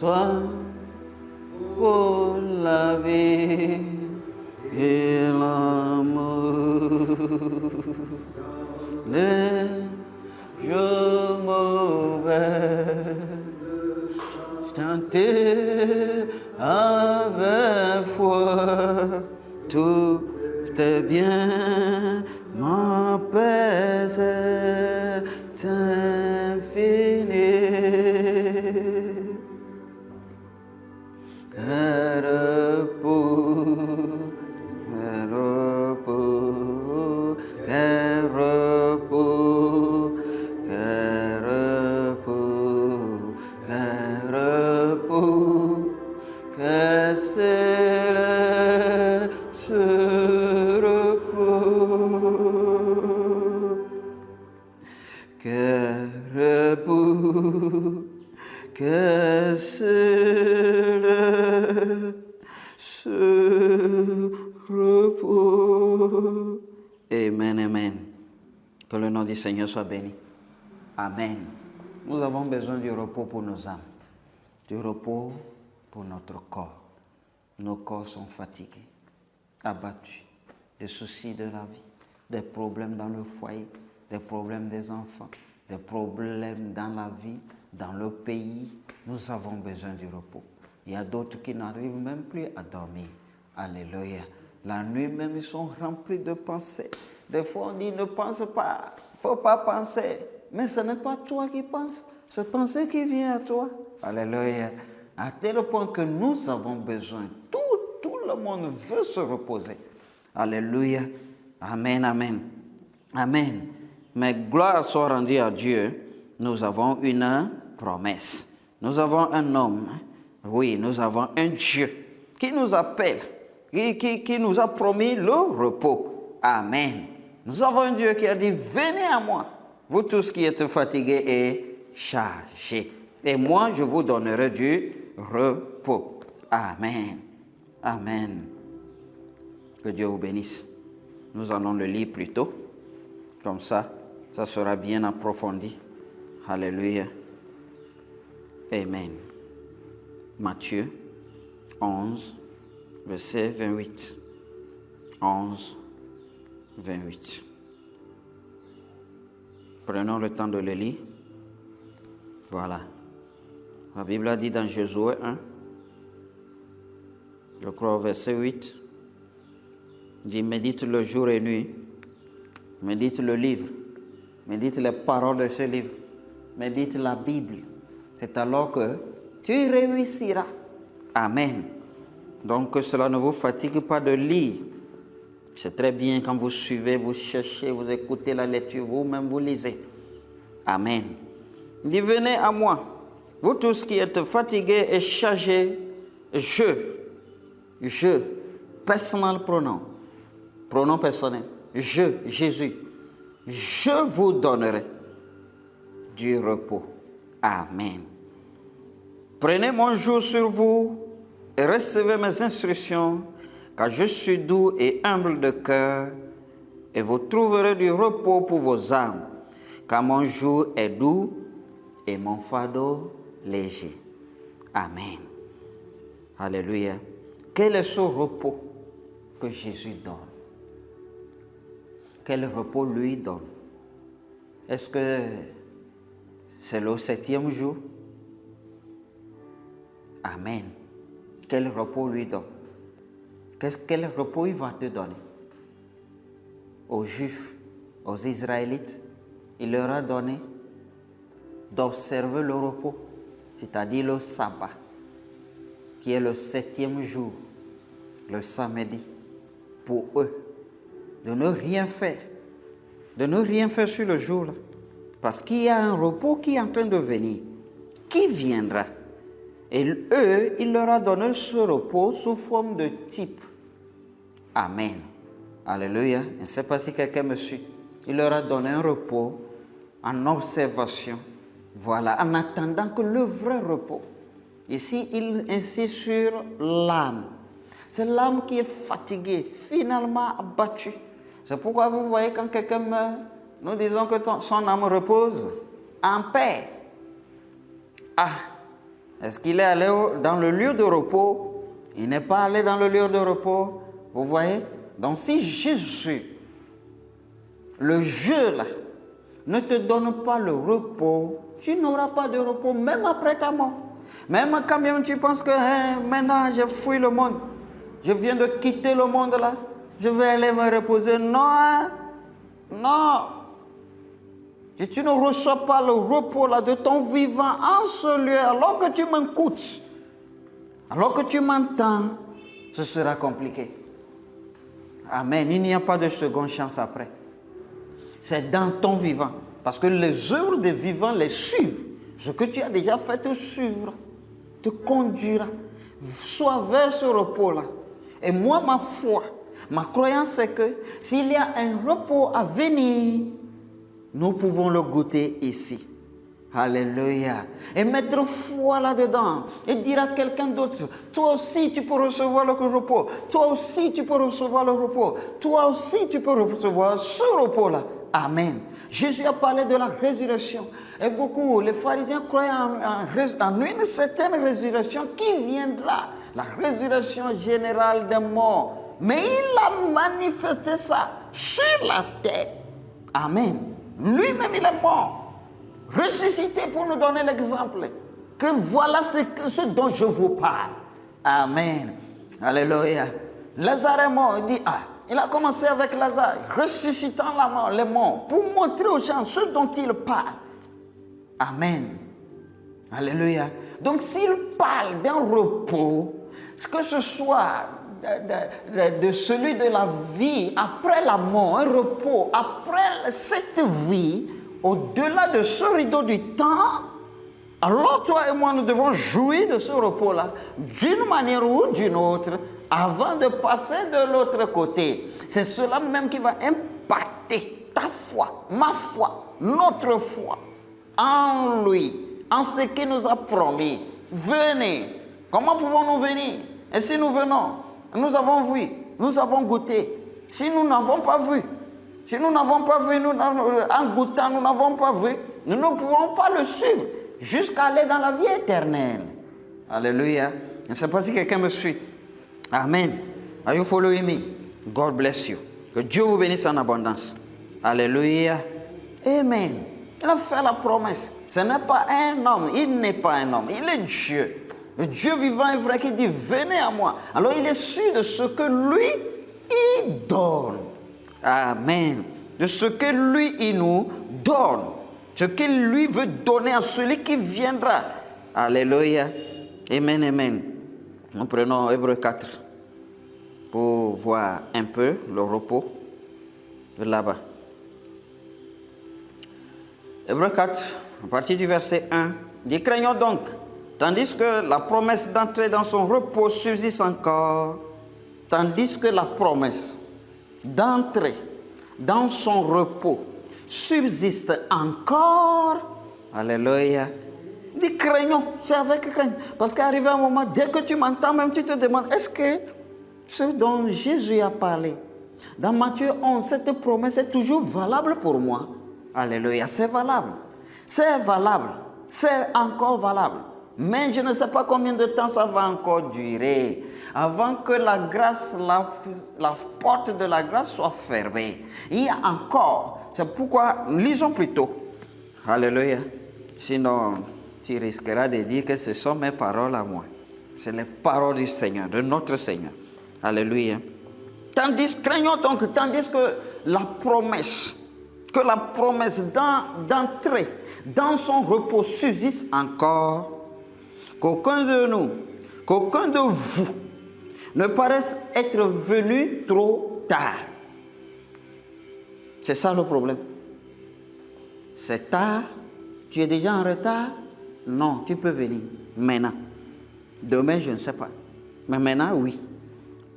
toi pour la vie et l'amour. Les jours mauvais, chanter avec foi, tout est bien, ma paix est infinie. Amen, amen. Que le nom du Seigneur soit béni. Amen. Nous avons besoin du repos pour nos âmes, du repos pour notre corps. Nos corps sont fatigués, abattus, des soucis de la vie, des problèmes dans le foyer, des problèmes des enfants, des problèmes dans la vie, dans le pays. Nous avons besoin du repos. Il y a d'autres qui n'arrivent même plus à dormir. Alléluia. La nuit même, ils sont remplis de pensées. Des fois, on dit, ne pense pas, il ne faut pas penser. Mais ce n'est pas toi qui penses, c'est pensée qui vient à toi. Alléluia. À tel point que nous avons besoin. Tout le monde veut se reposer. Alléluia. Amen, amen. Amen. Mais gloire soit rendue à Dieu. Nous avons une promesse. Nous avons un homme. Oui, nous avons un Dieu qui nous appelle, qui nous a promis le repos. Amen. Nous avons un Dieu qui a dit, venez à moi, vous tous qui êtes fatigués et chargés. Et moi, je vous donnerai du repos. Amen. Amen. Que Dieu vous bénisse. Nous allons le lire plus tôt. Comme ça sera bien approfondi. Alléluia. Amen. Matthieu 11, verset 28. 11, 28. Prenons le temps de le lire. Voilà. La Bible a dit dans Josué 1, je crois au verset 8, dit, médite le jour et nuit, médite le livre, médite les paroles de ce livre, médite la Bible. C'est alors que tu réussiras. Amen. Donc que cela ne vous fatigue pas de lire. C'est très bien quand vous suivez, vous cherchez, vous écoutez la lecture, vous-même vous lisez. Amen. Il dit, venez à moi, vous tous qui êtes fatigués et chargés, je, personnel pronom personnel, Jésus, je vous donnerai du repos. Amen. Prenez mon joug sur vous et recevez mes instructions, car je suis doux et humble de cœur, et vous trouverez du repos pour vos âmes, car mon joug est doux et mon fardeau léger. Amen. Alléluia. Quel est ce repos que Jésus donne? Quel repos lui donne? Est-ce que c'est le 7e jour? Amen. Quel repos lui donne? Quel repos il va te donner? Aux Juifs, aux Israélites, il leur a donné d'observer le repos, c'est-à-dire le sabbat, qui est le 7e jour, le samedi, pour eux, de ne rien faire sur le jour-là, parce qu'il y a un repos qui est en train de venir, qui viendra. Et eux, il leur a donné ce repos sous forme de type. Amen. Alléluia. Je ne sais pas si quelqu'un me suit. Il leur a donné un repos en observation. Voilà, en attendant que le vrai repos. Ici, il insiste sur l'âme. C'est l'âme qui est fatiguée, finalement abattue. C'est pourquoi vous voyez quand quelqu'un meurt, nous disons que son âme repose en paix. Ah, Est-ce qu'il est allé dans le lieu de repos? Il n'est pas allé dans le lieu de repos. Vous voyez? Donc si Jésus, le jeu là, ne te donne pas le repos, tu n'auras pas de repos même après ta mort. Même quand même tu penses que maintenant je fuis le monde, je viens de quitter le monde là, je vais aller me reposer. Non, non. Si tu ne reçois pas le repos là de ton vivant en ce lieu, alors que tu m'écoutes, alors que tu m'entends, ce sera compliqué. Amen. Il n'y a pas de seconde chance après. C'est dans ton vivant. Parce que les œuvres des vivants les suivent. Ce que tu as déjà fait te suivra, te conduira. Sois vers ce repos-là. Et moi, ma foi, ma croyance, c'est que s'il y a un repos à venir, nous pouvons le goûter ici. Alléluia. Et mettre foi là-dedans. Et dire à quelqu'un d'autre, toi aussi tu peux recevoir le repos. Toi aussi tu peux recevoir le repos. Toi aussi tu peux recevoir ce repos-là. Amen. Jésus a parlé de la résurrection. Et beaucoup, les pharisiens croyaient en une certaine résurrection qui viendra. La résurrection générale des morts. Mais il a manifesté ça sur la terre. Amen. Lui-même il est mort. Ressuscité pour nous donner l'exemple. Que voilà ce dont je vous parle. Amen. Alléluia. Lazare est mort. Il dit, il a commencé avec Lazare, ressuscitant les morts, pour montrer aux gens ce dont il parle. Amen. Alléluia. Donc s'il parle d'un repos, que ce soit de celui de la vie après la mort, un repos après cette vie, au-delà de ce rideau du temps, alors toi et moi nous devons jouir de ce repos-là, d'une manière ou d'une autre, avant de passer de l'autre côté. C'est cela même qui va impacter ta foi, ma foi, notre foi en lui, en ce qu'il nous a promis. Venez. Comment pouvons-nous venir? Et si nous venons, nous avons vu, nous avons goûté. Si nous n'avons pas vu, si nous n'avons pas vu, en goûtant, nous n'avons pas vu, nous ne pouvons pas le suivre jusqu'à aller dans la vie éternelle. Alléluia. Je ne sais pas si quelqu'un me suit. Amen. Are you following me? God bless you. Que Dieu vous bénisse en abondance. Alléluia. Amen. Il a fait la promesse. Ce n'est pas un homme. Il n'est pas un homme. Il est Dieu. Le Dieu vivant et vrai qui dit, venez à moi. Alors il est sûr de ce que lui, il donne. Amen. De ce que lui, il nous donne. Ce qu'il lui veut donner à celui qui viendra. Alléluia. Amen, amen. Nous prenons Hébreux 4 pour voir un peu le repos là-bas. Hébreux 4, à partir du verset 1, dit, craignons donc, tandis que la promesse d'entrer dans son repos subsiste encore, tandis que la promesse d'entrer dans son repos subsiste encore. Alléluia. Dis craignons, c'est avec crainte. Parce qu'arrivé un moment, dès que tu m'entends, même tu te demandes, est-ce que ce dont Jésus a parlé, dans Matthieu 11, cette promesse est toujours valable pour moi? Alléluia, c'est valable. C'est valable. C'est encore valable. Mais je ne sais pas combien de temps ça va encore durer avant que la grâce, la porte de la grâce soit fermée. Il y a encore. C'est pourquoi, lisons plutôt. Alléluia. Sinon, tu risqueras de dire que ce sont mes paroles à moi. C'est les paroles du Seigneur, de notre Seigneur. Alléluia. Craignons donc, tandis que la promesse d'entrer dans son repos subsiste encore, qu'aucun de nous, qu'aucun de vous ne paraisse être venu trop tard. C'est ça le problème. C'est tard, tu es déjà en retard. Non, tu peux venir maintenant. Demain, je ne sais pas. Mais maintenant, oui.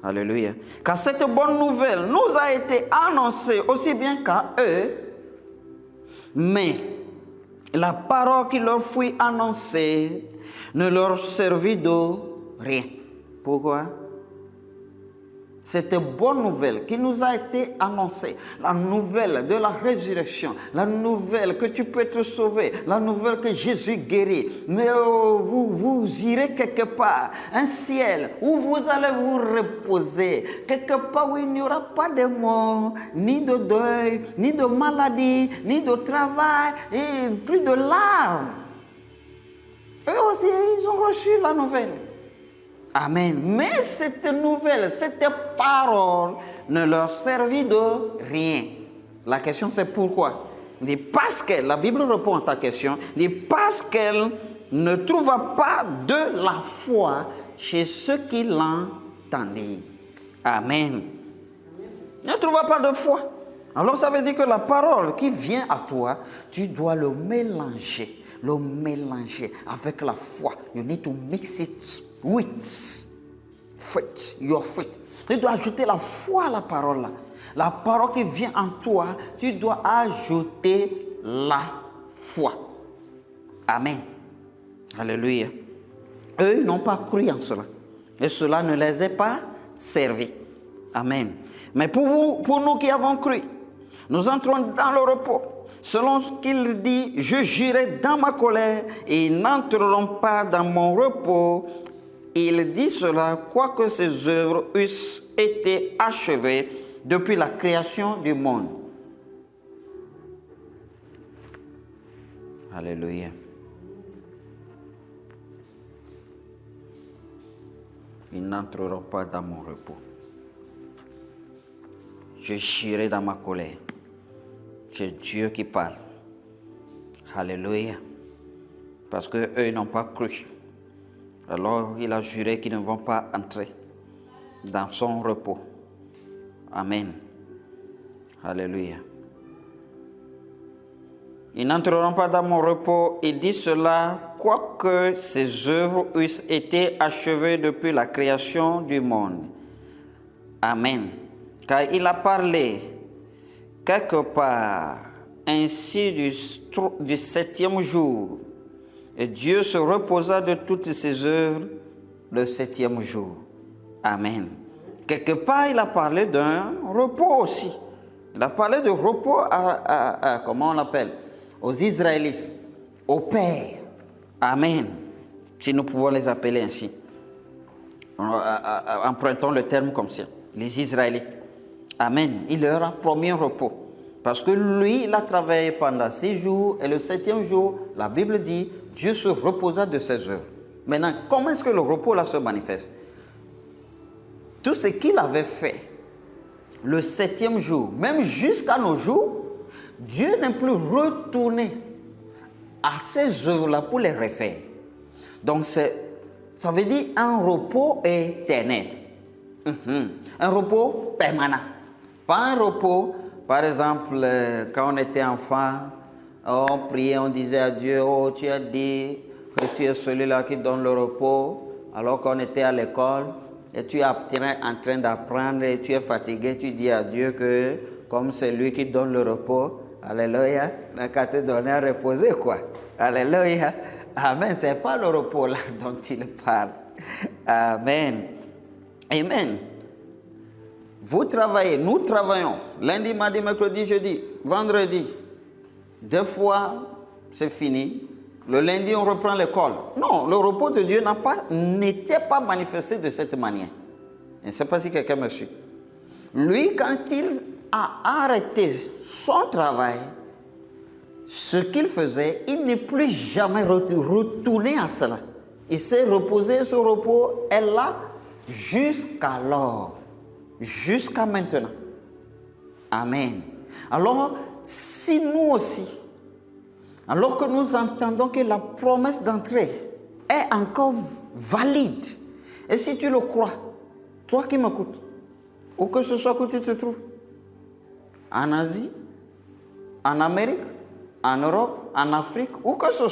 Alléluia. Car cette bonne nouvelle nous a été annoncée aussi bien qu'à eux, mais la parole qui leur fut annoncée ne leur servit de rien. Pourquoi? cette bonne nouvelle qui nous a été annoncée, la nouvelle de la résurrection, la nouvelle que tu peux être sauvé, la nouvelle que Jésus guérit. Mais vous irez quelque part, un ciel où vous allez vous reposer, quelque part où il n'y aura pas de mort, ni de deuil, ni de maladie, ni de travail, et plus de larmes. Eux aussi, ils ont reçu la nouvelle. Amen. Mais cette nouvelle, cette parole ne leur servit de rien. La question c'est pourquoi? Il dit parce que, la Bible répond à ta question, il dit parce qu'elle ne trouva pas de la foi chez ceux qui l'entendirent. Amen. Ne trouva pas de foi. Alors ça veut dire que la parole qui vient à toi, tu dois le mélanger avec la foi. You need to mix it with faith, your faith. Tu dois ajouter la foi à la parole là. La parole qui vient en toi, tu dois ajouter la foi. Amen. Alléluia. Eux, ils n'ont pas cru en cela. Et cela ne les a pas servis. Amen. Mais pour nous qui avons cru, nous entrons dans le repos. Selon ce qu'il dit, je jurai dans ma colère et ils n'entreront pas dans mon repos. Il dit cela, quoique ses œuvres eussent été achevées depuis la création du monde. Alléluia. Ils n'entreront pas dans mon repos. Je jurai dans ma colère. C'est Dieu qui parle. Alléluia. Parce qu'eux, ils n'ont pas cru. Alors, il a juré qu'ils ne vont pas entrer dans son repos. Amen. Alléluia. Ils n'entreront pas dans mon repos. Il dit cela, quoique ses œuvres eussent été achevées depuis la création du monde. Amen. Car il a parlé quelque part ainsi du septième jour. Et Dieu se reposa de toutes ses œuvres le septième jour. Amen. Quelque part, il a parlé d'un repos aussi. Il a parlé de repos comment on l'appelle? Aux Israélites, aux pères. Amen. Si nous pouvons les appeler ainsi. Empruntons le terme comme ça. Les Israélites. Amen. Il leur a promis un repos. Parce que lui, il a travaillé pendant 6 jours et le 7e jour, la Bible dit, Dieu se reposa de ses œuvres. Maintenant, comment est-ce que le repos là se manifeste? Tout ce qu'il avait fait le 7e jour, même jusqu'à nos jours, Dieu n'est plus retourné à ces œuvres-là pour les refaire. Donc, ça veut dire un repos éternel. Un repos permanent. Pas un repos, par exemple, quand on était enfant, on priait, on disait à Dieu, oh, tu as dit que tu es celui-là qui donne le repos, alors qu'on était à l'école, et tu es en train d'apprendre, et tu es fatigué, tu dis à Dieu que, comme c'est lui qui donne le repos, alléluia, il n'a qu'à te donner à reposer, quoi. Alléluia. Amen. Ce n'est pas le repos là dont il parle. Amen. Amen. Vous travaillez, nous travaillons. Lundi, mardi, mercredi, jeudi, vendredi. 2 fois, c'est fini. Le lundi, on reprend l'école. Non, le repos de Dieu n'était pas manifesté de cette manière. Je ne sais pas si quelqu'un me suit. Lui, quand il a arrêté son travail, ce qu'il faisait, il n'est plus jamais retourné à cela. Il s'est reposé, ce repos est là jusqu'alors, jusqu'à maintenant. Amen. Alors, si nous aussi, alors que nous entendons que la promesse d'entrée est encore valide, et si tu le crois, toi qui m'écoutes, où que ce soit que tu te trouves, en Asie, en Amérique, en Europe, en Afrique, où que ce soit,